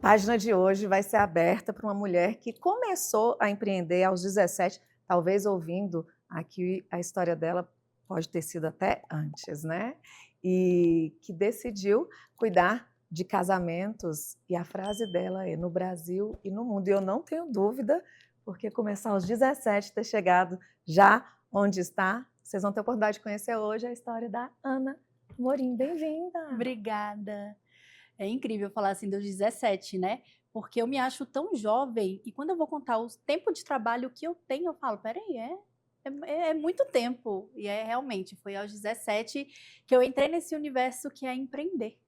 Página de hoje vai ser aberta para uma mulher que começou a empreender aos 17, talvez ouvindo aqui a história dela pode ter sido até antes, né? E que decidiu cuidar de casamentos, e a frase dela é no Brasil e no mundo. E eu não tenho dúvida, porque começar aos 17, ter chegado já onde está, vocês vão ter a oportunidade de conhecer hoje a história da Ana Morim. Bem-vinda! Obrigada. É incrível falar assim dos 17, né? Porque eu me acho tão jovem e quando eu vou contar o tempo de trabalho que eu tenho, eu falo, peraí, é muito tempo. E realmente, foi aos 17 que eu entrei nesse universo que é empreender.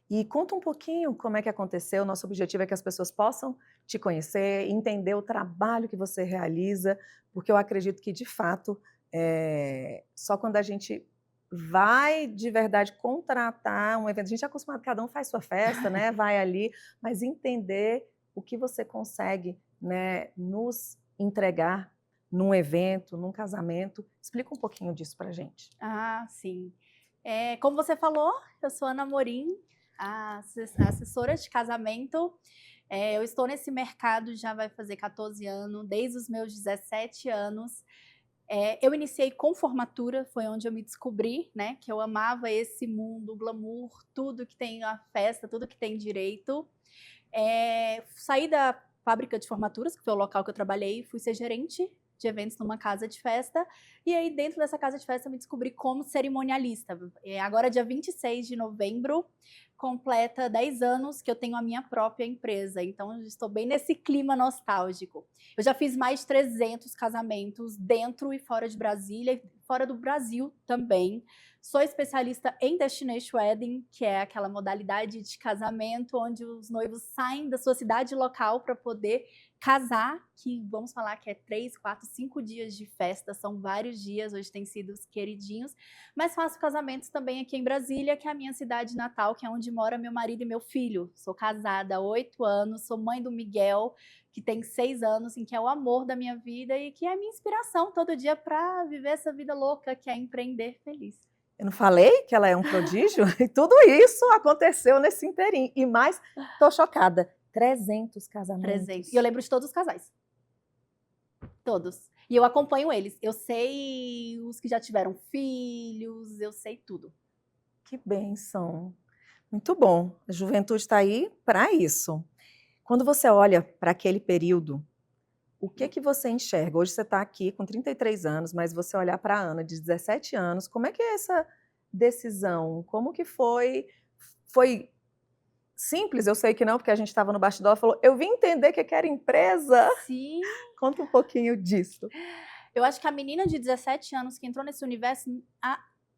E conta um pouquinho como é que aconteceu. Nosso objetivo é que as pessoas possam te conhecer, entender o trabalho que você realiza, porque eu acredito que, de fato, só quando a gente vai de verdade contratar um evento, a gente é acostumado, cada um faz sua festa, né? Vai ali, mas entender o que você consegue, né, nos entregar num evento, num casamento. Explica um pouquinho disso pra gente. Ah, sim. Como você falou, eu sou Ana Morim, a assessora de casamento. Eu estou nesse mercado já vai fazer 14 anos, desde os meus 17 anos. Eu iniciei com formatura, foi onde eu me descobri, né, que eu amava esse mundo, o glamour, tudo que tem a festa, tudo que tem direito. Saí da fábrica de formaturas, que foi o local que eu trabalhei, fui ser gerente de eventos numa casa de festa, e aí dentro dessa casa de festa eu me descobri como cerimonialista. Agora, dia 26 de novembro, completa 10 anos que eu tenho a minha própria empresa, então eu estou bem nesse clima nostálgico. Eu já fiz mais de 300 casamentos dentro e fora de Brasília, e fora do Brasil também. Sou especialista em Destination Wedding, que é aquela modalidade de casamento onde os noivos saem da sua cidade local para poder casar, que vamos falar que é 3, 4, 5 dias de festa, são vários dias, hoje tem sido os queridinhos, mas faço casamentos também aqui em Brasília, que é a minha cidade natal, que é onde mora meu marido e meu filho. Sou casada há 8 anos, sou mãe do Miguel, que tem 6 anos, em que é o amor da minha vida e que é a minha inspiração todo dia para viver essa vida louca que é empreender feliz. Eu não falei que ela é um prodígio? E tudo isso aconteceu nesse inteirinho. E mais, tô chocada, 300 300. casamentos. E eu lembro de todos os casais. Todos. E eu acompanho eles. Eu sei os que já tiveram filhos, eu sei tudo. Que bênção. Muito bom. A juventude está aí para isso. Quando você olha para aquele período, o que você enxerga? Hoje você está aqui com 33 anos, mas você olhar para a Ana de 17 anos, como é que é essa decisão? Como que foi? Foi simples? Eu sei que não, porque a gente estava no bastidor, ela falou, eu vim entender que era empresa. Sim. Conta um pouquinho disso. Eu acho que a menina de 17 anos que entrou nesse universo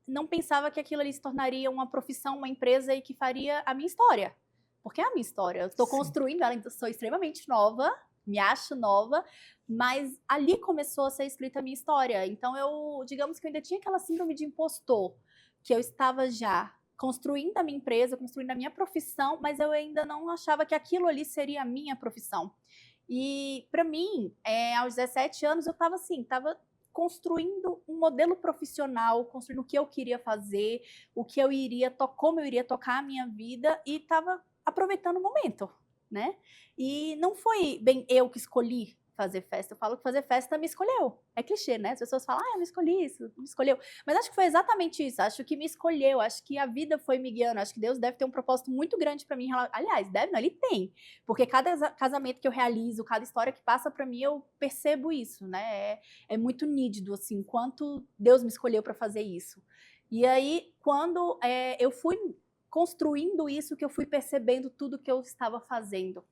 não pensava que aquilo ali se tornaria uma profissão, uma empresa e que faria a minha história. Porque é a minha história. Eu estou construindo ela, então sou extremamente nova, me acho nova, mas ali começou a ser escrita a minha história. Então digamos que eu ainda tinha aquela síndrome de impostor, que eu estava já construindo a minha empresa, construindo a minha profissão, mas eu ainda não achava que aquilo ali seria a minha profissão. E para mim, aos 17 anos, eu estava assim, estava construindo um modelo profissional, construindo o que eu queria fazer, o que eu iria como eu iria tocar a minha vida e estava aproveitando o momento, né? E não foi bem eu que escolhi fazer festa. Eu falo que fazer festa me escolheu. É clichê, né? As pessoas falam, eu não escolhi isso, me escolheu. Mas acho que foi exatamente isso. Acho que me escolheu, acho que a vida foi me guiando. Acho que Deus deve ter um propósito muito grande para mim. Aliás, deve, não, ele tem. Porque cada casamento que eu realizo, cada história que passa para mim, eu percebo isso, né? É muito nítido, assim, quanto Deus me escolheu para fazer isso. E aí, quando eu fui construindo isso, que eu fui percebendo tudo que eu estava fazendo.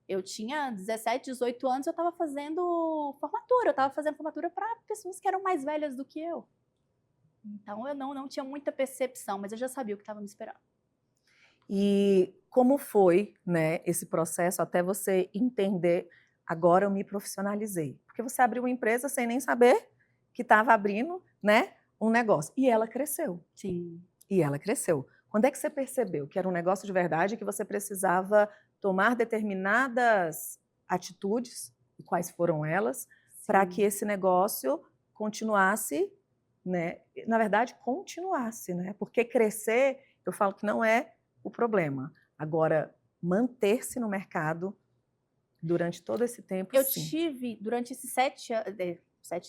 Eu tinha 17, 18 anos, eu estava fazendo formatura para pessoas que eram mais velhas do que eu. Então eu não tinha muita percepção, mas eu já sabia o que estava me esperando. E como foi, né, esse processo até você entender, agora eu me profissionalizei? Porque você abriu uma empresa sem nem saber que estava abrindo, né, um negócio. E ela cresceu. Sim. E ela cresceu. Quando é que você percebeu que era um negócio de verdade, que você precisava tomar determinadas atitudes, e quais foram elas, para que esse negócio continuasse, né? Na verdade, continuasse, né? Porque crescer, eu falo que não é o problema. Agora, manter-se no mercado durante todo esse tempo, Eu sim. tive, durante esses 7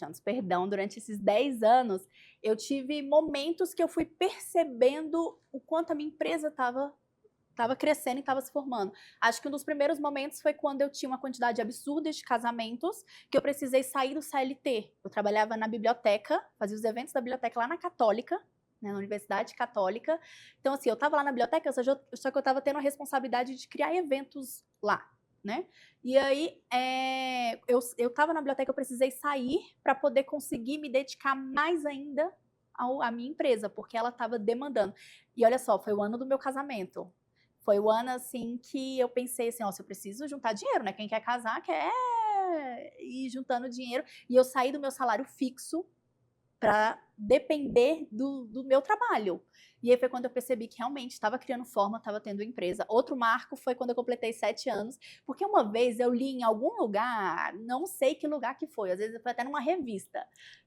anos, perdão, durante esses 10 anos, eu tive momentos que eu fui percebendo o quanto a minha empresa estava crescendo e estava se formando. Acho que um dos primeiros momentos foi quando eu tinha uma quantidade absurda de casamentos, que eu precisei sair do CLT. Eu trabalhava na biblioteca, fazia os eventos da biblioteca lá na Católica, né, na Universidade Católica. Então, assim, eu estava lá na biblioteca, só que eu estava tendo a responsabilidade de criar eventos lá, né? E aí, eu estava na biblioteca, eu precisei sair para poder conseguir me dedicar mais ainda à minha empresa, porque ela estava demandando. E olha só, foi o ano do meu casamento. Foi o ano, assim, que eu pensei assim, se eu preciso juntar dinheiro, né? Quem quer casar quer ir juntando dinheiro. E eu saí do meu salário fixo para depender do meu trabalho. E aí foi quando eu percebi que realmente estava criando forma, estava tendo empresa. Outro marco foi quando eu completei 7 anos, porque uma vez eu li em algum lugar, não sei que lugar que foi, às vezes foi até numa revista,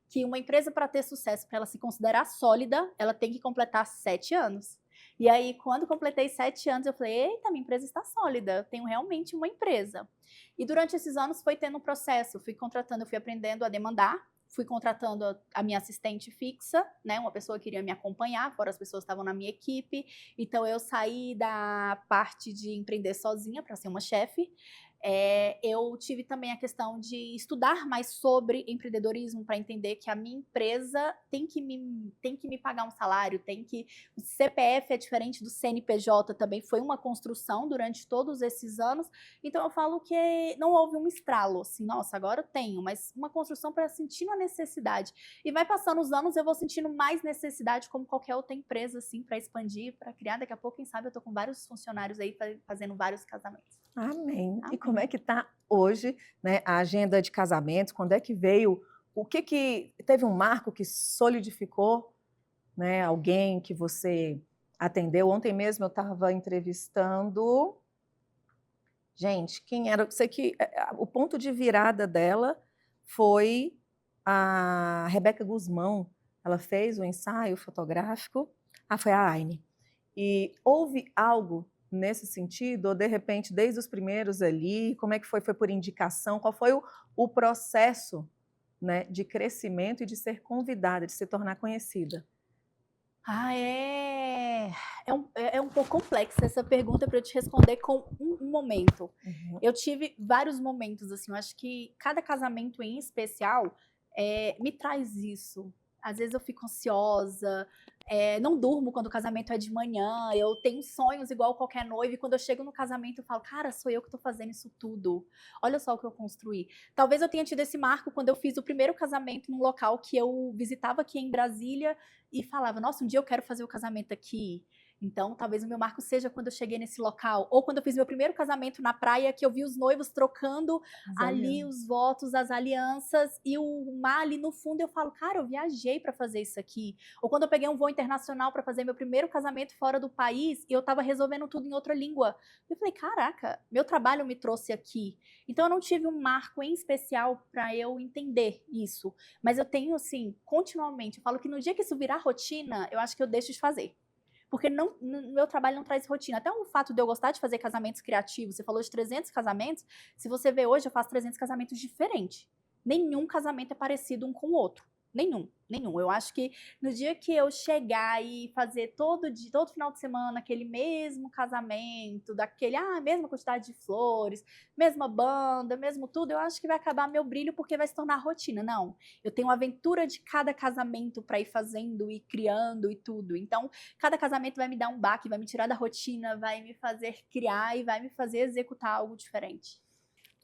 que uma empresa para ter sucesso, para ela se considerar sólida, ela tem que completar 7 anos. E aí, quando completei 7 anos, eu falei, eita, minha empresa está sólida, eu tenho realmente uma empresa. E durante esses anos foi tendo um processo, eu fui contratando, eu fui aprendendo a demandar, fui contratando a minha assistente fixa, né, uma pessoa que iria me acompanhar, fora as pessoas que estavam na minha equipe. Então, eu saí da parte de empreender sozinha para ser uma chefe. Eu tive também a questão de estudar mais sobre empreendedorismo para entender que a minha empresa tem que me pagar um salário, o CPF é diferente do CNPJ, também foi uma construção durante todos esses anos. Então eu falo que não houve um estralo, assim, nossa, agora eu tenho, mas uma construção para sentir uma necessidade. E vai passando os anos, eu vou sentindo mais necessidade, como qualquer outra empresa, assim, para expandir, para criar. Daqui a pouco, quem sabe, eu tô com vários funcionários aí fazendo vários casamentos. Amém. E Amém. como é que está hoje, né, a agenda de casamentos? Quando é que veio? O que teve um marco que solidificou, né, alguém que você atendeu? Ontem mesmo eu estava entrevistando. Gente, quem era? Eu sei que o ponto de virada dela foi a Rebeca Guzmão. Ela fez o ensaio fotográfico. Ah, foi a Aine. E houve algo nesse sentido, ou de repente, desde os primeiros ali, como é que foi? Foi por indicação? Qual foi o processo, né, de crescimento e de ser convidada, de se tornar conhecida? É um pouco complexa essa pergunta para eu te responder com um momento. Uhum. Eu tive vários momentos, assim, eu acho que cada casamento em especial me traz isso. Às vezes eu fico ansiosa, não durmo quando o casamento é de manhã, eu tenho sonhos igual qualquer noiva, e quando eu chego no casamento eu falo, cara, sou eu que estou fazendo isso tudo. Olha só o que eu construí. Talvez eu tenha tido esse marco quando eu fiz o primeiro casamento num local que eu visitava aqui em Brasília e falava, nossa, um dia eu quero fazer o casamento aqui. Então, talvez o meu marco seja quando eu cheguei nesse local, ou quando eu fiz meu primeiro casamento na praia, que eu vi os noivos trocando ali os votos, as alianças, e o mar ali no fundo, eu falo, cara, eu viajei para fazer isso aqui. Ou quando eu peguei um voo internacional para fazer meu primeiro casamento fora do país, e eu estava resolvendo tudo em outra língua. Eu falei, caraca, meu trabalho me trouxe aqui. Então, eu não tive um marco em especial para eu entender isso. Mas eu tenho, assim, continuamente, eu falo que no dia que isso virar rotina, eu acho que eu deixo de fazer. Porque meu trabalho não traz rotina. Até o fato de eu gostar de fazer casamentos criativos, você falou de 300 casamentos, se você ver hoje, eu faço 300 casamentos diferentes. Nenhum casamento é parecido um com o outro. Nenhum, nenhum. Eu acho que no dia que eu chegar e fazer todo final de semana aquele mesmo casamento, mesma quantidade de flores, mesma banda, mesmo tudo, eu acho que vai acabar meu brilho porque vai se tornar rotina. Não, eu tenho a aventura de cada casamento para ir fazendo e criando e tudo. Então, cada casamento vai me dar um baque, vai me tirar da rotina, vai me fazer criar e vai me fazer executar algo diferente.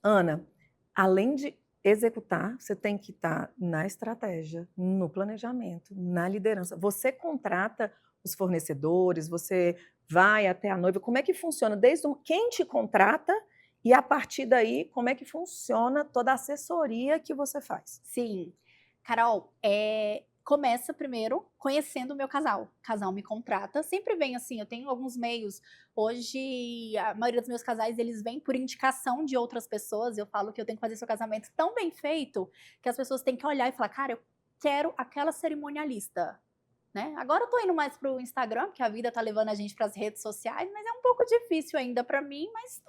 Ana, além de executar, você tem que estar na estratégia, no planejamento, na liderança. Você contrata os fornecedores, você vai até a noiva. Como é que funciona? Quem te contrata e, a partir daí, como é que funciona toda a assessoria que você faz? Sim. Carol, começa primeiro conhecendo o meu casal. O casal me contrata, sempre vem assim, eu tenho alguns meios. Hoje, a maioria dos meus casais, eles vêm por indicação de outras pessoas. Eu falo que eu tenho que fazer seu casamento tão bem feito que as pessoas têm que olhar e falar, cara, eu quero aquela cerimonialista. né? Agora eu tô indo mais pro Instagram, porque a vida tá levando a gente para as redes sociais, mas é um pouco difícil ainda para mim, mas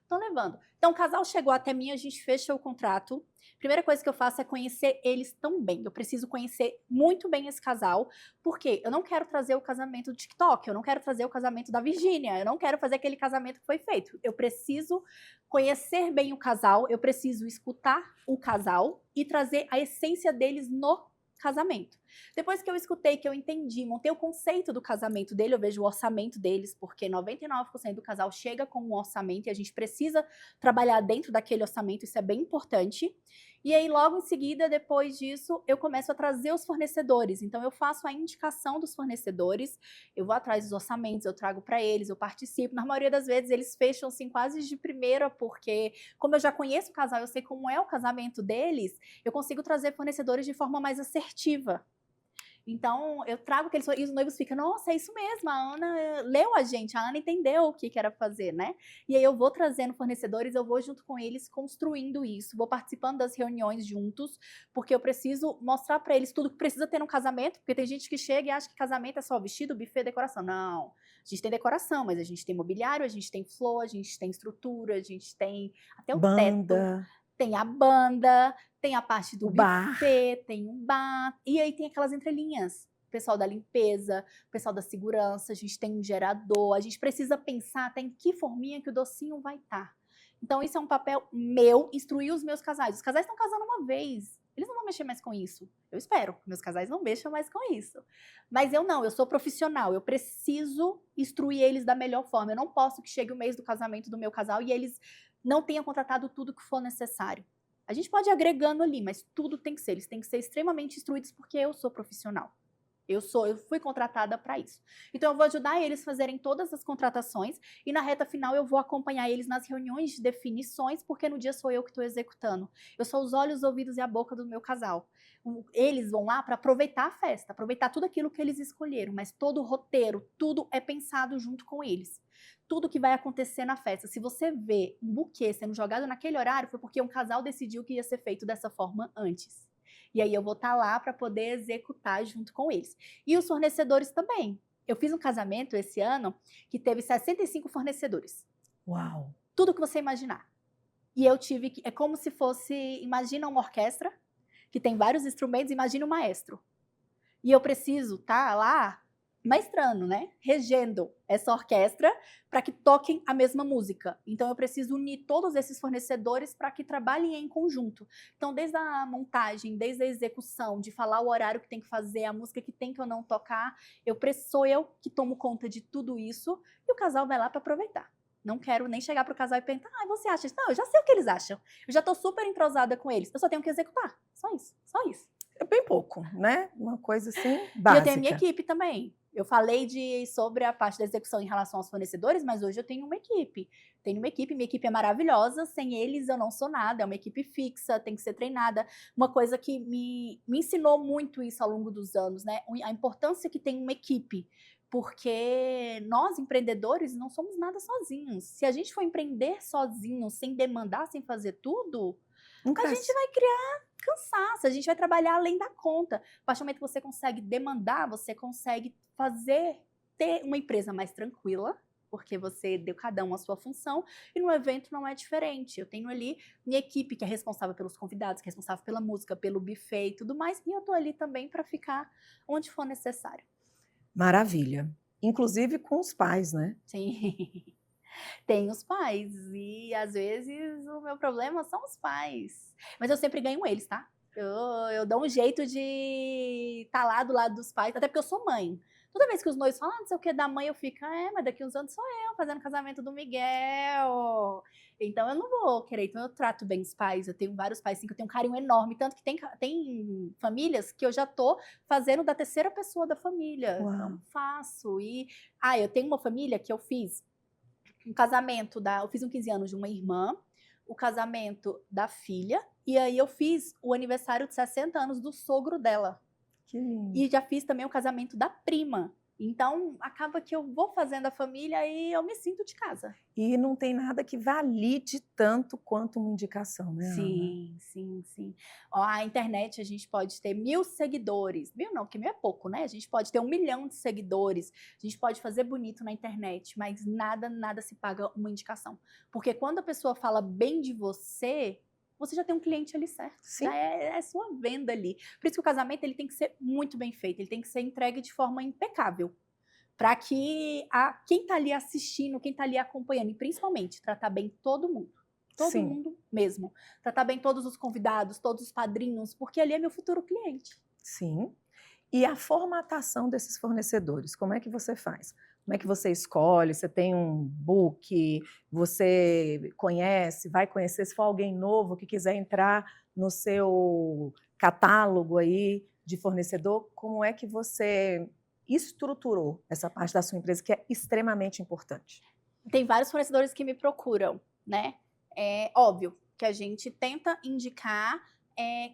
tô levando. Então o casal chegou até mim, a gente fechou o contrato. Primeira coisa que eu faço é conhecer eles também. Eu preciso conhecer muito bem esse casal, porque eu não quero trazer o casamento do TikTok, eu não quero trazer o casamento da Virgínia, eu não quero fazer aquele casamento que foi feito. Eu preciso conhecer bem o casal, eu preciso escutar o casal e trazer a essência deles no casamento. Depois que eu escutei, que eu entendi, montei o conceito do casamento dele, eu vejo o orçamento deles, porque 99% do casal chega com um orçamento e a gente precisa trabalhar dentro daquele orçamento, isso é bem importante. E aí, logo em seguida, depois disso, eu começo a trazer os fornecedores. Então, eu faço a indicação dos fornecedores, eu vou atrás dos orçamentos, eu trago para eles, eu participo. Na maioria das vezes, eles fecham assim quase de primeira, porque como eu já conheço o casal, eu sei como é o casamento deles, eu consigo trazer fornecedores de forma mais assertiva. Então, eu trago aqueles. E os noivos ficam, nossa, é isso mesmo, a Ana leu a gente, a Ana entendeu o que era fazer, né? E aí eu vou trazendo fornecedores, eu vou junto com eles construindo isso, vou participando das reuniões juntos, porque eu preciso mostrar para eles tudo que precisa ter no casamento, porque tem gente que chega e acha que casamento é só vestido, buffet, decoração. Não, a gente tem decoração, mas a gente tem mobiliário, a gente tem flor, a gente tem estrutura, a gente tem até o teto. Tem a banda, tem a parte do buffet, tem um bar, e aí tem aquelas entrelinhas. O pessoal da limpeza, o pessoal da segurança, a gente tem um gerador, a gente precisa pensar até em que forminha que o docinho vai estar. Então, isso é um papel meu, instruir os meus casais. Os casais estão casando uma vez, eles não vão mexer mais com isso. Eu espero que meus casais não mexam mais com isso. Mas eu não, eu sou profissional, eu preciso instruir eles da melhor forma. Eu não posso que chegue o mês do casamento do meu casal e eles não tenha contratado tudo que for necessário. A gente pode ir agregando ali, mas tudo tem que ser. Eles têm que ser extremamente instruídos porque eu sou profissional. Eu fui contratada para isso. Então eu vou ajudar eles a fazerem todas as contratações e na reta final eu vou acompanhar eles nas reuniões de definições, porque no dia sou eu que estou executando. Eu sou os olhos, os ouvidos e a boca do meu casal. Eles vão lá para aproveitar a festa, aproveitar tudo aquilo que eles escolheram, mas todo o roteiro, tudo é pensado junto com eles. Tudo que vai acontecer na festa. Se você vê um buquê sendo jogado naquele horário, foi porque um casal decidiu que ia ser feito dessa forma antes. E aí eu vou estar lá para poder executar junto com eles. E os fornecedores também. Eu fiz um casamento esse ano que teve 65 fornecedores. Uau! Tudo que você imaginar. E eu tive que... É como se fosse... Imagina uma orquestra que tem vários instrumentos, imagina um maestro. E eu preciso estar lá maestrando, né? Regendo essa orquestra para que toquem a mesma música. Então eu preciso unir todos esses fornecedores para que trabalhem em conjunto. Então desde a montagem, desde a execução, de falar o horário que tem que fazer, a música que tem que ou não tocar, sou eu que tomo conta de tudo isso e o casal vai lá para aproveitar. Não quero nem chegar pro casal e perguntar, você acha isso? Não, eu já sei o que eles acham. Eu já tô super entrosada com eles. Eu só tenho que executar. Só isso, só isso. É bem pouco, né? Uma coisa assim, básica. E eu tenho a minha equipe também. Eu falei sobre a parte da execução em relação aos fornecedores, mas hoje eu tenho uma equipe. Minha equipe é maravilhosa, sem eles eu não sou nada, é uma equipe fixa, tem que ser treinada. Uma coisa que me ensinou muito isso ao longo dos anos, né? A importância que tem uma equipe, porque nós, empreendedores, não somos nada sozinhos. Se a gente for empreender sozinho, sem demandar, sem fazer tudo, a gente vai criar cansaço, a gente vai trabalhar além da conta. A partir do momento que você consegue demandar, você consegue ter uma empresa mais tranquila, porque você deu cada um a sua função, e no evento não é diferente. Eu tenho ali minha equipe que é responsável pelos convidados, que é responsável pela música, pelo buffet e tudo mais, e eu tô ali também para ficar onde for necessário. Maravilha. Inclusive com os pais, né? Sim. Tem os pais, e às vezes o meu problema são os pais. Mas eu sempre ganho eles, tá? Eu dou um jeito de estar lá do lado dos pais, até porque eu sou mãe. Toda vez que os noivos falam, não sei o que da mãe, eu fico, mas daqui uns anos sou eu fazendo casamento do Miguel. Então eu não vou querer, então eu trato bem os pais. Eu tenho vários pais, assim, que eu tenho um carinho enorme. Tanto que tem famílias que eu já tô fazendo da terceira pessoa da família. Uau. Então faço. E eu tenho uma família que eu fiz um casamento eu fiz um 15 anos de uma irmã, o casamento da filha, e aí eu fiz o aniversário de 60 anos do sogro dela. Que lindo. E já fiz também o casamento da prima. Então, acaba que eu vou fazendo a família e eu me sinto de casa. E não tem nada que valide tanto quanto uma indicação, né, Ana? Sim, sim, sim. Ó, a internet a gente pode ter 1000 seguidores. 1000 não, porque 1000 é pouco, né? A gente pode ter 1 milhão de seguidores. A gente pode fazer bonito na internet, mas nada se paga uma indicação. Porque quando a pessoa fala bem de você, você já tem um cliente ali certo. Sim. Já é sua venda ali. Por isso que o casamento ele tem que ser muito bem feito. Ele tem que ser entregue de forma impecável. Para que quem está ali assistindo, quem está ali acompanhando, e principalmente tratar bem todo mundo. Todo Sim. mundo mesmo. Tratar bem todos os convidados, todos os padrinhos, porque ali é meu futuro cliente. Sim. E a formatação desses fornecedores, como é que você faz? Como é que você escolhe? Você tem um book, você conhece, vai conhecer, se for alguém novo que quiser entrar no seu catálogo aí de fornecedor, como é que você estruturou essa parte da sua empresa que é extremamente importante? Tem vários fornecedores que me procuram, né? É óbvio que a gente tenta indicar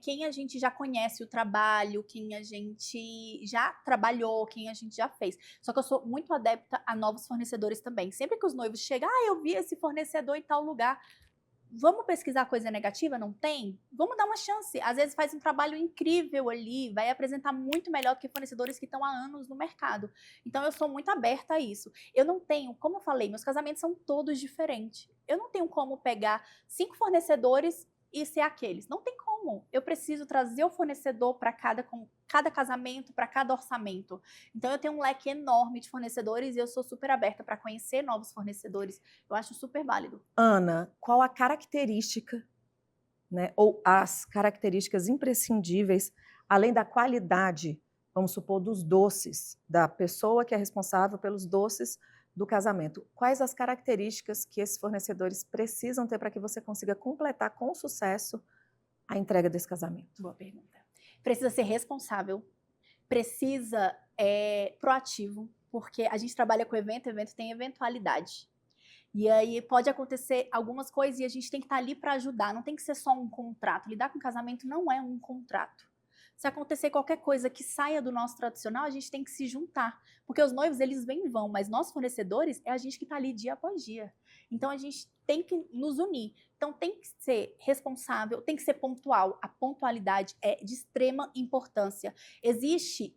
quem a gente já conhece o trabalho, quem a gente já trabalhou, quem a gente já fez. Só que eu sou muito adepta a novos fornecedores também. Sempre que os noivos chegam, eu vi esse fornecedor em tal lugar. Vamos pesquisar coisa negativa? Não tem? Vamos dar uma chance. Às vezes faz um trabalho incrível ali, vai apresentar muito melhor do que fornecedores que estão há anos no mercado. Então eu sou muito aberta a isso. Eu não tenho, como eu falei, meus casamentos são todos diferentes. Eu não tenho como pegar 5 fornecedores e ser aqueles. Não tem como. Eu preciso trazer o fornecedor para cada casamento, para cada orçamento. Então eu tenho um leque enorme de fornecedores e eu sou super aberta para conhecer novos fornecedores. Eu acho super válido. Ana, qual a característica, né, ou as características imprescindíveis, além da qualidade, vamos supor, dos doces, da pessoa que é responsável pelos doces do casamento? Quais as características que esses fornecedores precisam ter para que você consiga completar com sucesso a entrega desse casamento? Boa pergunta. Precisa ser responsável, precisa proativo, porque a gente trabalha com evento tem eventualidade. E aí pode acontecer algumas coisas e a gente tem que estar ali para ajudar, não tem que ser só um contrato. Lidar com casamento não é um contrato. Se acontecer qualquer coisa que saia do nosso tradicional, a gente tem que se juntar. Porque os noivos, eles vêm e vão, mas nós fornecedores, é a gente que está ali dia após dia. Então, a gente tem que nos unir. Então, tem que ser responsável, tem que ser pontual. A pontualidade é de extrema importância. Existe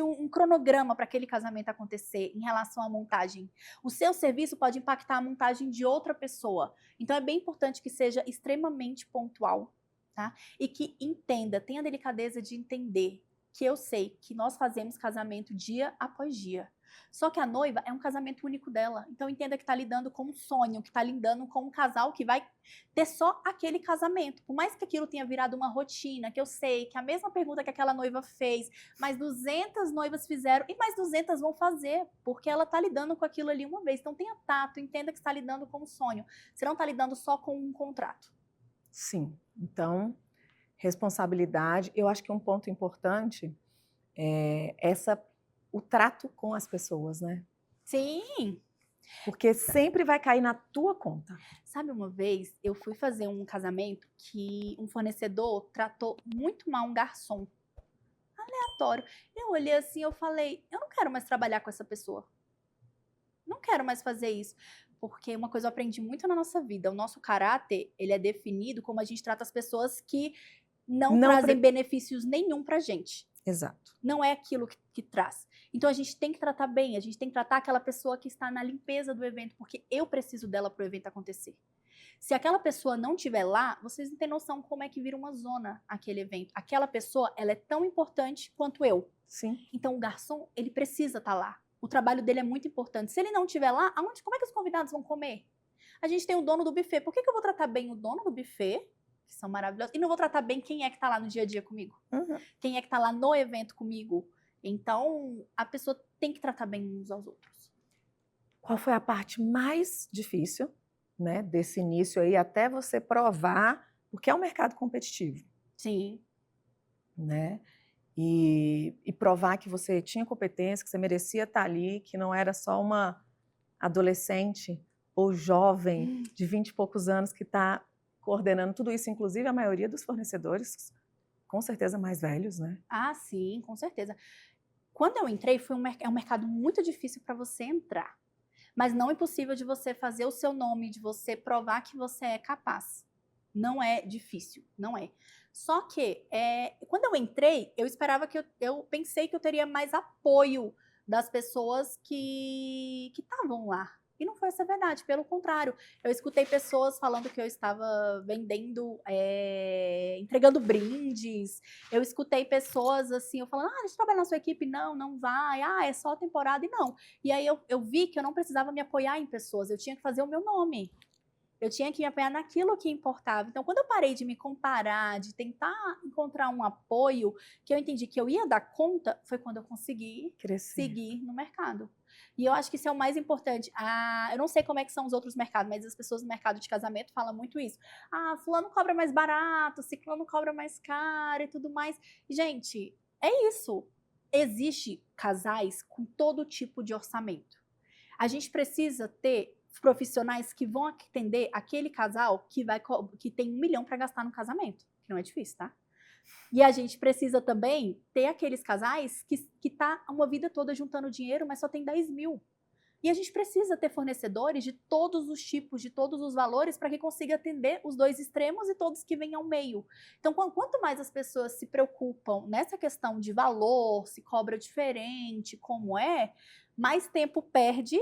um cronograma para aquele casamento acontecer em relação à montagem. O seu serviço pode impactar a montagem de outra pessoa. Então, é bem importante que seja extremamente pontual. Tá? E que entenda, tenha a delicadeza de entender que eu sei que nós fazemos casamento dia após dia. Só que a noiva é um casamento único dela. Então entenda que está lidando com um sonho, que está lidando com um casal que vai ter só aquele casamento. Por mais que aquilo tenha virado uma rotina, que eu sei que a mesma pergunta que aquela noiva fez, mais 200 noivas fizeram e mais 200 vão fazer, porque ela está lidando com aquilo ali uma vez. Então tenha tato, entenda que está lidando com um sonho. Você não está lidando só com um contrato. Sim, então, responsabilidade. Eu acho que um ponto importante é o trato com as pessoas, né? Sim! Porque sempre vai cair na tua conta. Sabe, uma vez eu fui fazer um casamento que um fornecedor tratou muito mal um garçom. Aleatório. Eu olhei assim, eu falei, eu não quero mais trabalhar com essa pessoa. Não quero mais fazer isso. Porque uma coisa eu aprendi muito na nossa vida, o nosso caráter, ele é definido como a gente trata as pessoas que não trazem benefícios nenhum pra gente. Exato. Não é aquilo que traz. Então a gente tem que tratar bem, a gente tem que tratar aquela pessoa que está na limpeza do evento, porque eu preciso dela para o evento acontecer. Se aquela pessoa não estiver lá, vocês não têm noção como é que vira uma zona aquele evento. Aquela pessoa, ela é tão importante quanto eu. Sim. Então o garçom, ele precisa estar lá. O trabalho dele é muito importante. Se ele não estiver lá, como é que os convidados vão comer? A gente tem o dono do buffet. Por que eu vou tratar bem o dono do buffet, que são maravilhosos, e não vou tratar bem quem é que está lá no dia a dia comigo? Uhum. Quem é que está lá no evento comigo? Então, a pessoa tem que tratar bem uns aos outros. Qual foi a parte mais difícil, né, desse início aí, até você provar, porque é um mercado competitivo. Sim. Né? E provar que você tinha competência, que você merecia estar ali, que não era só uma adolescente ou jovem de 20 e poucos anos que está coordenando tudo isso, inclusive a maioria dos fornecedores, com certeza mais velhos, né? Ah, sim, com certeza. Quando eu entrei, é um mercado muito difícil para você entrar. Mas não impossível de você fazer o seu nome, de você provar que você é capaz. Não é difícil, não é. Só que, quando eu entrei, eu esperava eu pensei que eu teria mais apoio das pessoas que estavam lá. E não foi essa a verdade, pelo contrário. Eu escutei pessoas falando que eu estava vendendo, entregando brindes. Eu escutei pessoas assim, eu falando, deixa eu trabalhar na sua equipe. Não, não vai. É só temporada. E não. E aí eu vi que eu não precisava me apoiar em pessoas. Eu tinha que fazer o meu nome. Eu tinha que me apoiar naquilo que importava. Então, quando eu parei de me comparar, de tentar encontrar um apoio, que eu entendi que eu ia dar conta, foi quando eu consegui seguir no mercado. E eu acho que isso é o mais importante. Eu não sei como é que são os outros mercados, mas as pessoas no mercado de casamento falam muito isso. Fulano cobra mais barato, ciclano cobra mais caro e tudo mais. Gente, é isso. Existe casais com todo tipo de orçamento. A gente precisa ter profissionais que vão atender aquele casal que tem 1 milhão para gastar no casamento, que não é difícil, tá? E a gente precisa também ter aqueles casais que tá uma vida toda juntando dinheiro, mas só tem 10 mil. E a gente precisa ter fornecedores de todos os tipos, de todos os valores, para que consiga atender os dois extremos e todos que vêm ao meio. Então, quanto mais as pessoas se preocupam nessa questão de valor, se cobra diferente, como mais tempo perde,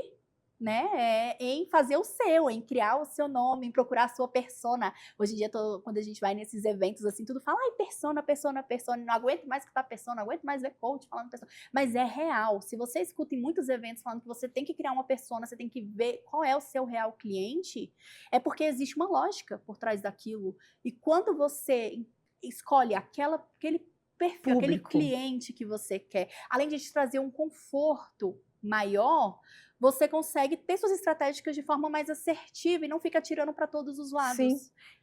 né, em fazer o seu, em criar o seu nome, em procurar a sua persona. Hoje em dia, quando a gente vai nesses eventos, assim, tudo fala, persona, persona, persona, não aguento mais escutar persona, não aguento mais ver coach falando persona. Mas é real. Se você escuta em muitos eventos falando que você tem que criar uma persona, você tem que ver qual é o seu real cliente, é porque existe uma lógica por trás daquilo. E quando você escolhe aquele perfil, aquele cliente que você quer, além de te trazer um conforto maior, você consegue ter suas estratégias de forma mais assertiva e não fica tirando para todos os lados. Sim,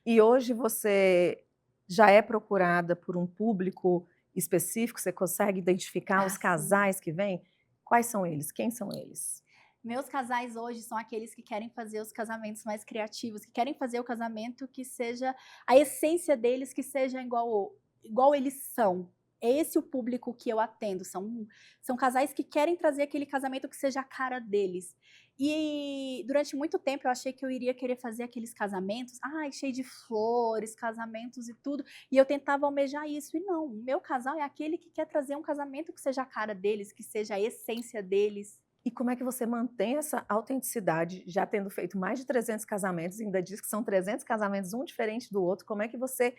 e hoje você já é procurada por um público específico? Você consegue identificar os casais que vêm? Quais são eles? Quem são eles? Meus casais hoje são aqueles que querem fazer os casamentos mais criativos, que querem fazer o casamento que seja, a essência deles que seja igual eles são. É esse o público que eu atendo, são casais que querem trazer aquele casamento que seja a cara deles. E durante muito tempo eu achei que eu iria querer fazer aqueles casamentos, cheio de flores, casamentos e tudo, e eu tentava almejar isso, e não, o meu casal é aquele que quer trazer um casamento que seja a cara deles, que seja a essência deles. E como é que você mantém essa autenticidade, já tendo feito mais de 300 casamentos, ainda diz que são 300 casamentos, um diferente do outro, como é que você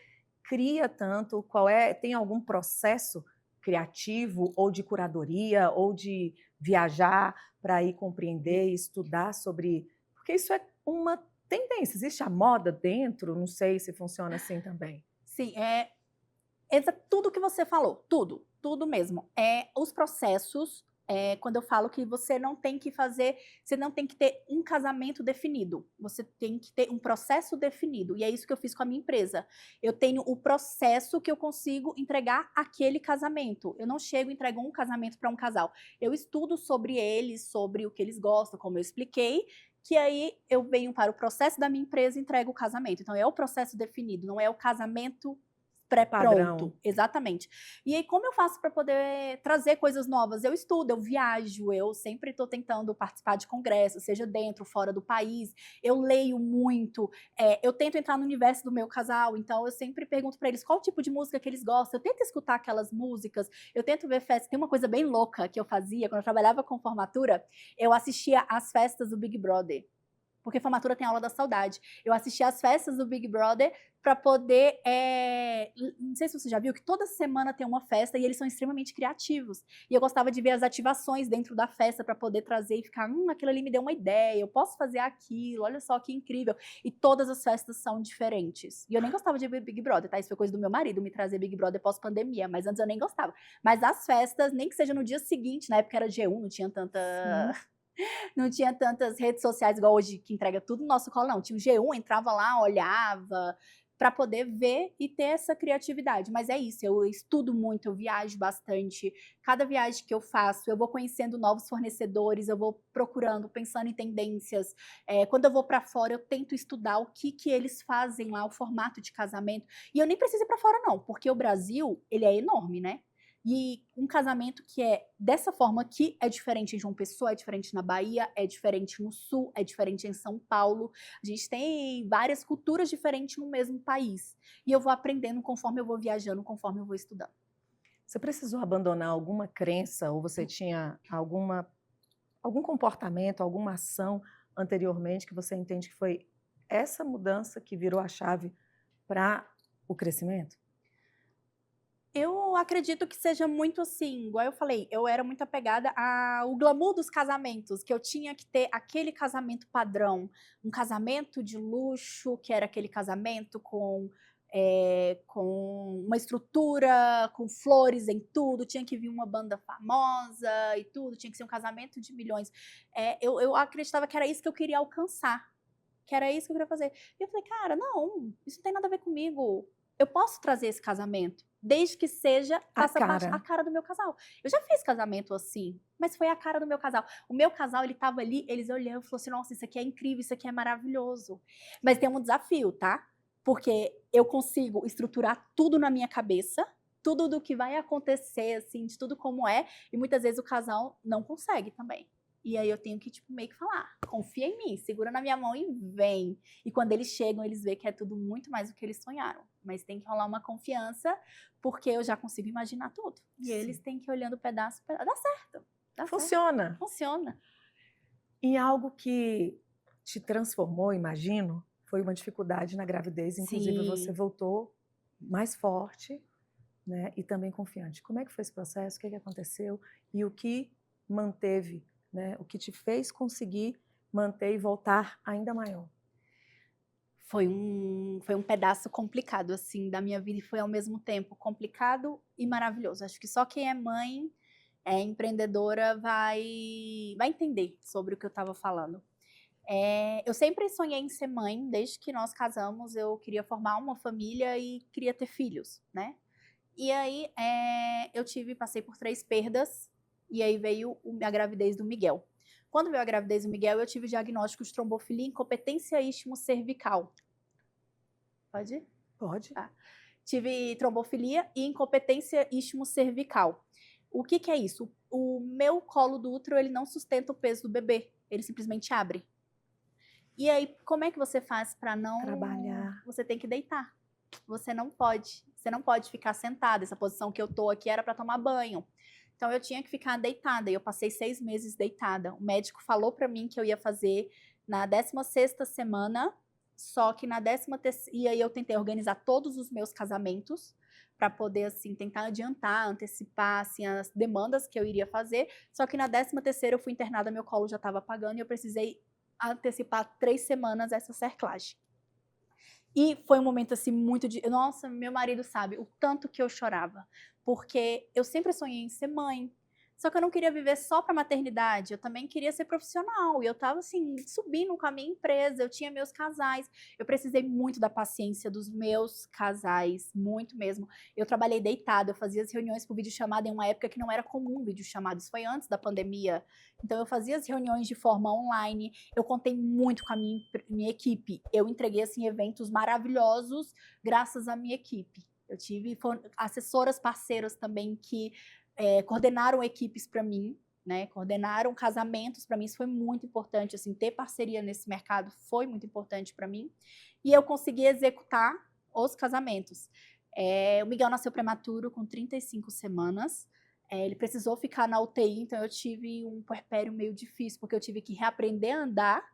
cria tanto? Tem algum processo criativo ou de curadoria ou de viajar para ir compreender e estudar sobre, porque isso é uma tendência, existe a moda dentro, não sei se funciona assim também. Sim, tudo que você falou, tudo mesmo. Os processos, quando eu falo que você não tem que ter um casamento definido, você tem que ter um processo definido, e é isso que eu fiz com a minha empresa. Eu tenho o processo que eu consigo entregar aquele casamento. Eu não chego e entrego um casamento para um casal. Eu estudo sobre eles, sobre o que eles gostam, como eu expliquei, que aí eu venho para o processo da minha empresa e entrego o casamento. Então, é o processo definido, não é o casamento pré-pronto. Exatamente. E aí, como eu faço para poder trazer coisas novas? Eu estudo, eu viajo, eu sempre estou tentando participar de congressos, seja dentro ou fora do país. Eu leio muito, eu tento entrar no universo do meu casal, então eu sempre pergunto para eles qual tipo de música que eles gostam. Eu tento escutar aquelas músicas, eu tento ver festas. Tem uma coisa bem louca que eu fazia quando eu trabalhava com formatura, eu assistia às festas do Big Brother. Porque formatura tem aula da saudade. Eu assistia às festas do Big Brother para poder... Não sei se você já viu que toda semana tem uma festa e eles são extremamente criativos. E eu gostava de ver as ativações dentro da festa para poder trazer e ficar, aquilo ali me deu uma ideia, eu posso fazer aquilo, olha só que incrível. E todas as festas são diferentes. E eu nem gostava de ver Big Brother, tá? Isso foi coisa do meu marido, me trazer Big Brother pós-pandemia, mas antes eu nem gostava. Mas as festas, nem que seja no dia seguinte, na época era G1, não tinha tanta... Não tinha tantas redes sociais igual hoje, que entrega tudo no nosso colo, não. Tinha o G1, entrava lá, olhava, para poder ver e ter essa criatividade. Mas é isso, eu estudo muito, eu viajo bastante. Cada viagem que eu faço, eu vou conhecendo novos fornecedores, eu vou procurando, pensando em tendências. Quando eu vou para fora, eu tento estudar o que eles fazem lá, o formato de casamento. E eu nem preciso ir para fora, não, porque o Brasil, ele é enorme, né? E um casamento que é dessa forma aqui é diferente em João Pessoa, é diferente na Bahia, é diferente no Sul, é diferente em São Paulo. A gente tem várias culturas diferentes no mesmo país. E eu vou aprendendo conforme eu vou viajando, conforme eu vou estudando. Você precisou abandonar alguma crença ou você tinha algum comportamento, alguma ação anteriormente que você entende que foi essa mudança que virou a chave para o crescimento? Eu acredito que seja muito assim, igual eu falei, eu era muito apegada ao glamour dos casamentos, que eu tinha que ter aquele casamento padrão, um casamento de luxo, que era aquele casamento com uma estrutura, com flores em tudo, tinha que vir uma banda famosa e tudo, tinha que ser um casamento de milhões. Eu acreditava que era isso que eu queria alcançar, que era isso que eu queria fazer. E eu falei, cara, não, isso não tem nada a ver comigo. Eu posso trazer esse casamento, desde que seja, faça parte a cara do meu casal. Eu já fiz casamento assim, mas foi a cara do meu casal. O meu casal, ele tava ali, eles olhando e falaram assim, nossa, isso aqui é incrível, isso aqui é maravilhoso. Mas tem um desafio, tá? Porque eu consigo estruturar tudo na minha cabeça, tudo do que vai acontecer, assim, de tudo como é, e muitas vezes o casal não consegue também. E aí eu tenho que, tipo, meio que falar, confia em mim, segura na minha mão e vem. E quando eles chegam, eles veem que é tudo muito mais do que eles sonharam. Mas tem que rolar uma confiança, porque eu já consigo imaginar tudo. E eles têm que ir olhando pedaço, pedaço. Dá certo. Dá Funciona. certo. Funciona. E algo que te transformou, imagino, foi uma dificuldade na gravidez. Inclusive, Sim. você voltou mais forte, né? E também confiante. Como é que foi esse processo? O que aconteceu? E o que manteve, né? O que te fez conseguir manter e voltar ainda maior? Foi um pedaço complicado, assim, da minha vida e foi ao mesmo tempo complicado e maravilhoso. Acho que só quem é mãe, é empreendedora, vai entender sobre o que eu estava falando. Eu sempre sonhei em ser mãe, desde que nós casamos, eu queria formar uma família e queria ter filhos, né? E aí, passei por 3 perdas, e aí veio a gravidez do Miguel. Quando veio a gravidez do Miguel, eu tive o diagnóstico de trombofilia e incompetência istmo-cervical. Pode ir? Pode. Tá. Tive trombofilia e incompetência istmo-cervical. O que é isso? O meu colo do útero, ele não sustenta o peso do bebê, ele simplesmente abre. E aí, como é que você faz para não trabalhar? Você tem que deitar. Você não pode ficar sentada. Essa posição que eu tô aqui era para tomar banho. Então eu tinha que ficar deitada. E eu passei 6 meses deitada. O médico falou para mim que eu ia fazer na 16ª semana, só que na 13ª, e aí eu tentei organizar todos os meus casamentos para poder assim tentar adiantar, antecipar assim as demandas que eu iria fazer. Só que na 13ª eu fui internada, meu colo já estava apagando e eu precisei antecipar 3 semanas essa cerclagem. E foi um momento assim muito de... Nossa, meu marido sabe o tanto que eu chorava. Porque eu sempre sonhei em ser mãe. Só que eu não queria viver só para maternidade, eu também queria ser profissional. E eu tava assim, subindo com a minha empresa, eu tinha meus casais. Eu precisei muito da paciência dos meus casais, muito mesmo. Eu trabalhei deitada, eu fazia as reuniões por videochamada em uma época que não era comum videochamada, isso foi antes da pandemia. Então eu fazia as reuniões de forma online, eu contei muito com a minha equipe. Eu entreguei assim eventos maravilhosos graças à minha equipe. Eu tive assessoras parceiras também que coordenaram equipes para mim, né? Coordenaram casamentos para mim. Isso foi muito importante, assim, ter parceria nesse mercado foi muito importante para mim. E eu consegui executar os casamentos. O Miguel nasceu prematuro com 35 semanas. Ele precisou ficar na UTI, então eu tive um puerpério meio difícil, porque eu tive que reaprender a andar,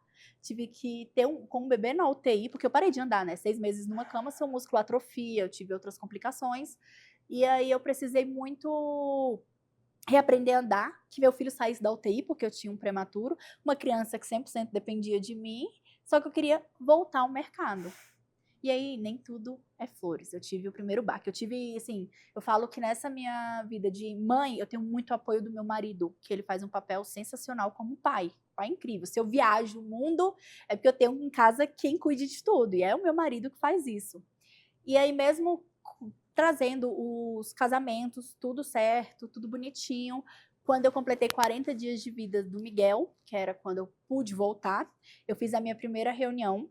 tive que ter com um bebê na UTI, porque eu parei de andar, né? 6 meses numa cama, seu músculo atrofia, eu tive outras complicações. E aí eu precisei muito reaprender a andar, que meu filho saísse da UTI, porque eu tinha um prematuro, uma criança que 100% dependia de mim, só que eu queria voltar ao mercado. E aí, nem tudo é flores. Eu tive o primeiro baque. Eu tive, assim, eu falo que nessa minha vida de mãe, eu tenho muito apoio do meu marido, que ele faz um papel sensacional como pai. Pai incrível. Se eu viajo o mundo, é porque eu tenho em casa quem cuide de tudo. E é o meu marido que faz isso. E aí, mesmo trazendo os casamentos, tudo certo, tudo bonitinho. Quando eu completei 40 dias de vida do Miguel, que era quando eu pude voltar, eu fiz a minha primeira reunião.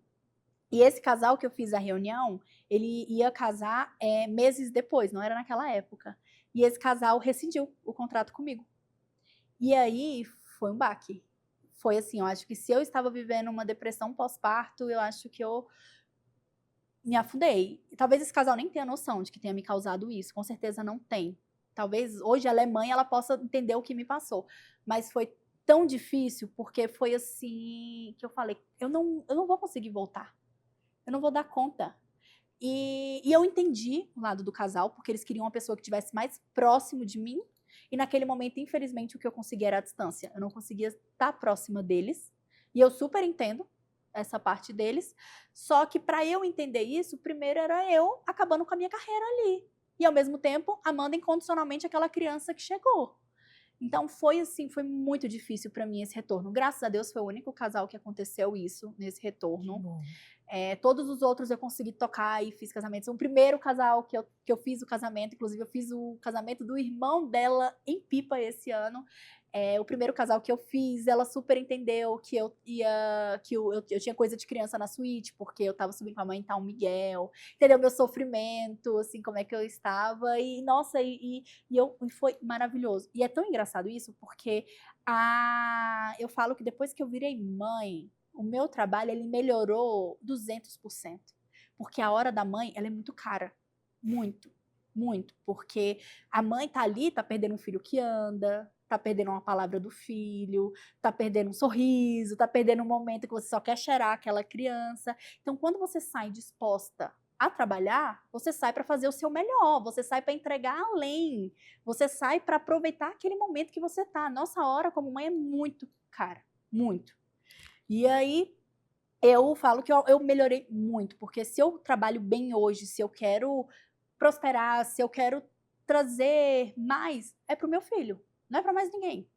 E esse casal que eu fiz a reunião, ele ia casar meses depois, não era naquela época. E esse casal rescindiu o contrato comigo. E aí foi um baque. Foi assim, eu acho que se eu estava vivendo uma depressão pós-parto, eu acho que eu me afundei. Talvez esse casal nem tenha noção de que tenha me causado isso, com certeza não tem. Talvez hoje ela é mãe, ela possa entender o que me passou. Mas foi tão difícil, porque foi assim que eu falei, eu não vou conseguir voltar. Eu não vou dar conta. E eu entendi o lado do casal, porque eles queriam uma pessoa que estivesse mais próximo de mim. E naquele momento, infelizmente, o que eu conseguia era a distância. Eu não conseguia estar próxima deles. E eu super entendo essa parte deles. Só que para eu entender isso, primeiro era eu acabando com a minha carreira ali. E ao mesmo tempo, amando incondicionalmente aquela criança que chegou. Então foi assim, foi muito difícil para mim esse retorno. Graças a Deus foi o único casal que aconteceu isso nesse Que retorno. bom. Todos os outros eu consegui tocar e fiz casamentos. O primeiro casal que eu fiz o casamento, inclusive eu fiz o casamento do irmão dela em Pipa esse ano. O primeiro casal que eu fiz, ela super entendeu que eu tinha coisa de criança na suíte, porque eu tava subindo com a mãe em São Miguel, entendeu meu sofrimento, assim, como é que eu estava, e nossa, e foi maravilhoso. E é tão engraçado isso, porque eu falo que depois que eu virei mãe, o meu trabalho, ele melhorou 200%. Porque a hora da mãe, ela é muito cara. Muito, muito. Porque a mãe tá ali, tá perdendo um filho que anda, tá perdendo uma palavra do filho, tá perdendo um sorriso, tá perdendo um momento que você só quer cheirar aquela criança. Então, quando você sai disposta a trabalhar, você sai para fazer o seu melhor, você sai para entregar além, você sai para aproveitar aquele momento que você tá. Nossa hora como mãe é muito cara, muito. E aí, eu falo que eu melhorei muito, porque se eu trabalho bem hoje, se eu quero prosperar, se eu quero trazer mais, é pro meu filho, não é para mais ninguém.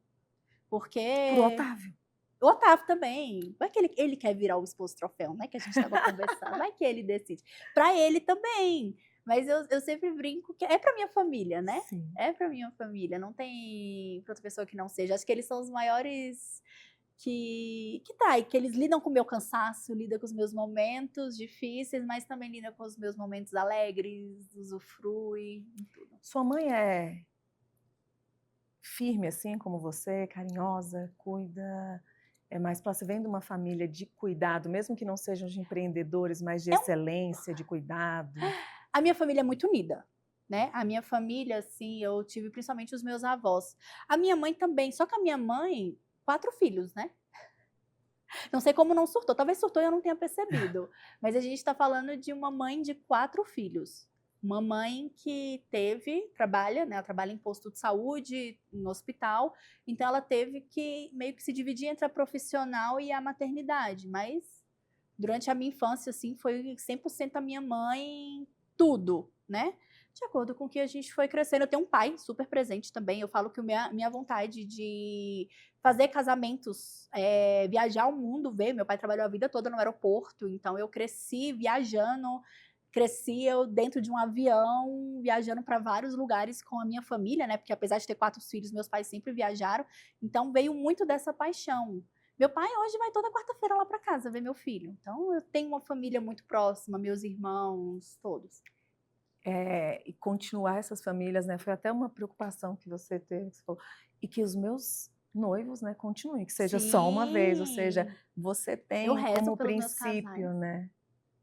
Porque Pro Otávio. o Otávio também, vai que ele quer virar o esposo troféu, né, que a gente estava conversando, vai que ele decide. Para ele também, mas eu sempre brinco que é para minha família, né? Sim. É para minha família, não tem pra outra pessoa que não seja. Acho que eles são os maiores que eles lidam com o meu cansaço, lidam com os meus momentos difíceis, mas também lidam com os meus momentos alegres, usufrui, tudo. Sua mãe é firme assim como você, carinhosa, cuida, é mais próxima, vem de uma família de cuidado, mesmo que não sejam de empreendedores, mas de excelência, de cuidado? A minha família é muito unida, né? A minha família, assim, eu tive principalmente os meus avós. A minha mãe também, só que a minha mãe, 4 filhos, né? Não sei como não surtou, talvez surtou e eu não tenha percebido. Mas a gente está falando de uma mãe de 4 filhos. Uma mãe que trabalha, né? Ela trabalha em posto de saúde, no hospital. Então ela teve que meio que se dividir entre a profissional e a maternidade. Mas durante a minha infância, assim, foi 100% a minha mãe, tudo, né? De acordo com o que a gente foi crescendo. Eu tenho um pai super presente também. Eu falo que minha vontade de fazer casamentos, viajar o mundo, ver. Meu pai trabalhou a vida toda no aeroporto, então eu cresci viajando, cresci eu dentro de um avião, viajando para vários lugares com a minha família, né? Porque apesar de ter 4 filhos, meus pais sempre viajaram. Então veio muito dessa paixão. Meu pai hoje vai toda quarta-feira lá para casa ver meu filho. Então eu tenho uma família muito próxima, meus irmãos, todos. E continuar essas famílias, né? Foi até uma preocupação que você teve, que você falou, e que os meus noivos, né, continuem, que seja só uma vez, ou seja, você Eu tem rezo como pelos meus princípio, casais. né,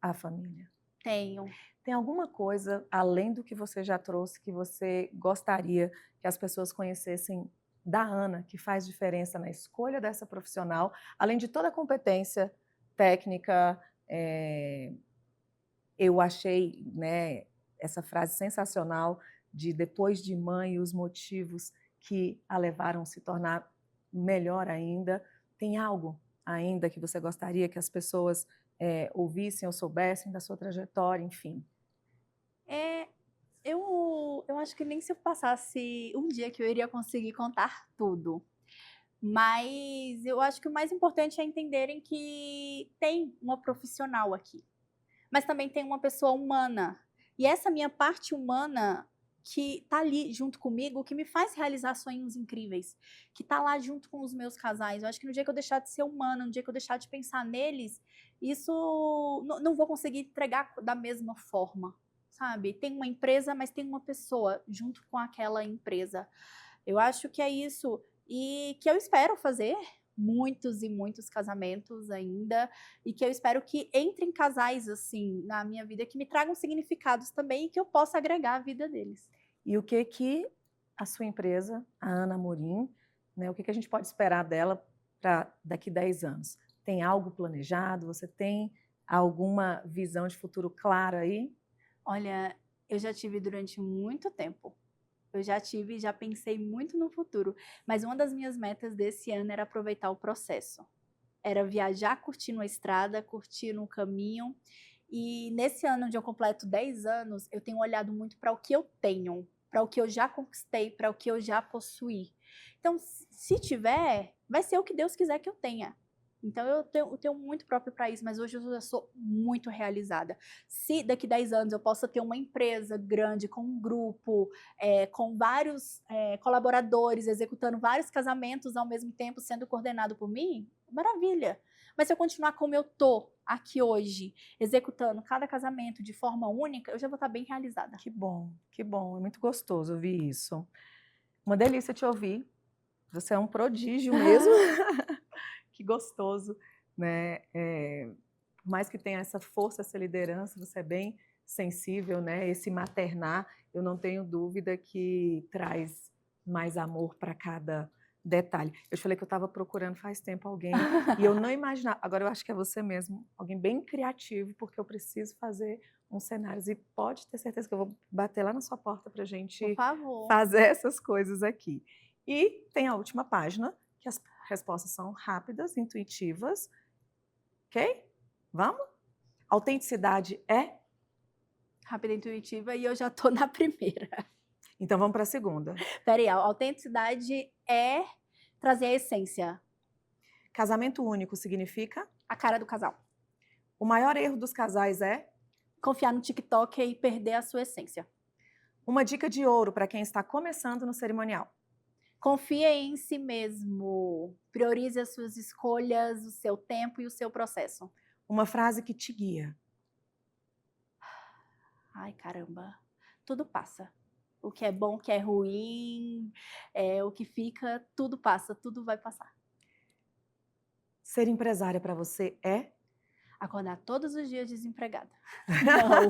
a família. Tenho. Tem alguma coisa, além do que você já trouxe, que você gostaria que as pessoas conhecessem da Ana, que faz diferença na escolha dessa profissional, além de toda a competência técnica? Eu achei, né, essa frase sensacional de depois de mãe, os motivos que a levaram a se tornar melhor ainda. Tem algo ainda que você gostaria que as pessoas ouvissem ou soubessem da sua trajetória, enfim? Eu acho que nem se eu passasse um dia que eu iria conseguir contar tudo. Mas eu acho que o mais importante é entenderem que tem uma profissional aqui. Mas também tem uma pessoa humana. E essa minha parte humana que tá ali junto comigo, que me faz realizar sonhos incríveis, que tá lá junto com os meus casais. Eu acho que no dia que eu deixar de ser humana, no dia que eu deixar de pensar neles, isso não vou conseguir entregar da mesma forma. sabe? Tem uma empresa, mas tem uma pessoa junto com aquela empresa. Eu acho que é isso. E que eu espero fazer muitos e muitos casamentos ainda. E que eu espero que entrem casais, assim, na minha vida, que me tragam significados também e que eu possa agregar a vida deles. E o que a sua empresa, a Ana Amorim, né, o que a gente pode esperar dela para daqui 10 anos? Tem algo planejado? Você tem alguma visão de futuro clara aí? Olha, eu já tive durante muito tempo. Eu já pensei muito no futuro. Mas uma das minhas metas desse ano era aproveitar o processo. Era viajar curtindo a estrada, curtindo o caminho. E nesse ano onde eu completo 10 anos, eu tenho olhado muito para o que eu tenho, para o que eu já conquistei, para o que eu já possuí. Então, se tiver, vai ser o que Deus quiser que eu tenha. Então, eu tenho muito próprio para isso, mas hoje eu já sou muito realizada. Se daqui 10 anos eu possa ter uma empresa grande, com um grupo, com vários colaboradores, executando vários casamentos ao mesmo tempo, sendo coordenado por mim, maravilha. Mas se eu continuar como eu tô aqui hoje, executando cada casamento de forma única, eu já vou estar bem realizada. Que bom, é muito gostoso ouvir isso. Uma delícia te ouvir. Você é um prodígio mesmo. Que gostoso, né? Por mais que tenha essa força, essa liderança, você é bem sensível, né? Esse maternar, eu não tenho dúvida que traz mais amor para cada detalhe. Eu te falei que eu estava procurando faz tempo alguém e eu não imaginava. Agora eu acho que é você mesmo, alguém bem criativo, porque eu preciso fazer uns cenários e pode ter certeza que eu vou bater lá na sua porta para a gente Por favor. fazer essas coisas aqui. E tem a última página, que as respostas são rápidas, intuitivas. Ok? Vamos? Autenticidade é? Rápida e intuitiva, e eu já tô na primeira. Então vamos para a segunda. Peraí, a autenticidade é trazer a essência, Casamento único significa? a cara do casal. O maior erro dos casais é? Confiar no TikTok e perder a sua essência. Uma dica de ouro para quem está começando no cerimonial. Confie em si mesmo. Priorize as suas escolhas, o seu tempo e o seu processo. Uma frase que te guia. Ai, caramba. Tudo passa. O que é bom, o que é ruim, o que fica, tudo passa, tudo vai passar. Ser empresária para você é? Acordar todos os dias desempregada. Não.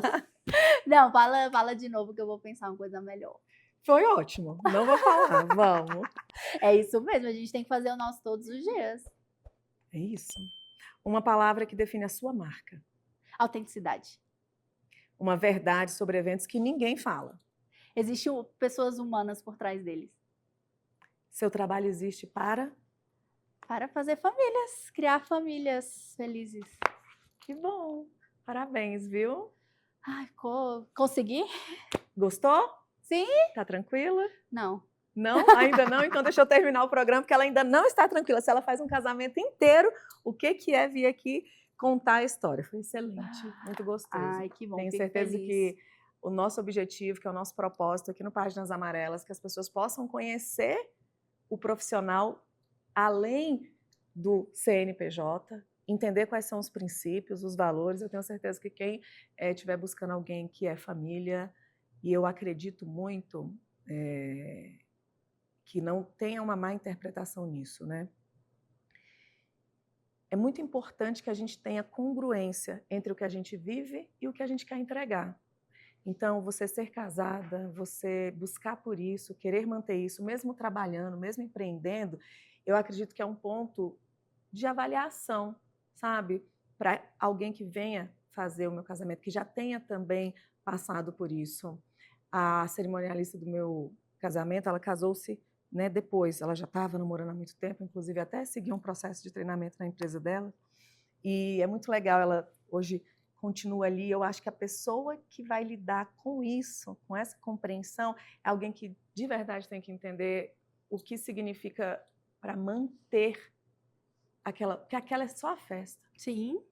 Não, fala de novo que eu vou pensar uma coisa melhor. Foi ótimo. Não vou falar. Vamos. É isso mesmo, a gente tem que fazer o nosso todos os dias. É isso. Uma palavra que define a sua marca. Autenticidade. Uma verdade sobre eventos que ninguém fala. Existem pessoas humanas por trás deles. Seu trabalho existe para? Para fazer famílias, criar famílias felizes. Que bom. Parabéns, viu? Ai, consegui? Gostou? Sim? Tá tranquila? Não. Não? Ainda não? Então deixa eu terminar o programa, porque ela ainda não está tranquila. Se ela faz um casamento inteiro, o que é vir aqui contar a história? Foi excelente, muito gostoso. Ai, que bom. Tenho fico certeza feliz. que o nosso objetivo, que é o nosso propósito aqui no Páginas Amarelas, que as pessoas possam conhecer o profissional além do CNPJ, entender quais são os princípios, os valores. Eu tenho certeza que quem estiver buscando alguém que é família, e eu acredito muito que não tenha uma má interpretação nisso, né? É muito importante que a gente tenha congruência entre o que a gente vive e o que a gente quer entregar. Então, você ser casada, você buscar por isso, querer manter isso, mesmo trabalhando, mesmo empreendendo, eu acredito que é um ponto de avaliação, sabe? Para alguém que venha fazer o meu casamento, que já tenha também passado por isso. A cerimonialista do meu casamento, ela casou-se, né, depois, ela já estava namorando há muito tempo, inclusive até seguiu um processo de treinamento na empresa dela, e é muito legal, ela hoje continua ali. Eu acho que a pessoa que vai lidar com isso, com essa compreensão, é alguém que de verdade tem que entender o que significa para manter porque aquela é só a festa. Sim.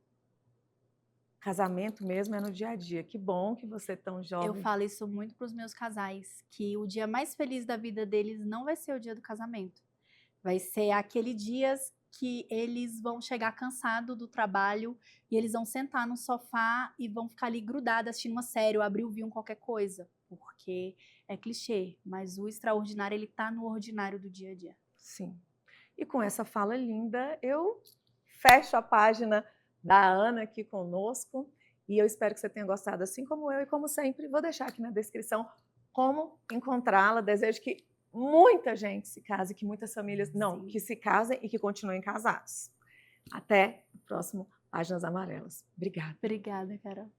Casamento mesmo é no dia a dia. Que bom que você é tão jovem. Eu falo isso muito para os meus casais, que o dia mais feliz da vida deles não vai ser o dia do casamento. Vai ser aquele dia que eles vão chegar cansado do trabalho e eles vão sentar no sofá e vão ficar ali grudados assistindo uma série ou abrir o vinho, qualquer coisa. Porque é clichê, mas o extraordinário, ele tá no ordinário do dia a dia. Sim. E com essa fala linda, eu fecho a página da Ana aqui conosco e eu espero que você tenha gostado, assim como eu, e como sempre, vou deixar aqui na descrição como encontrá-la. Desejo que muita gente se case, que muitas famílias, não, Sim. que se casem e que continuem casados. Até o próximo Páginas Amarelas. Obrigada. Obrigada, Carol.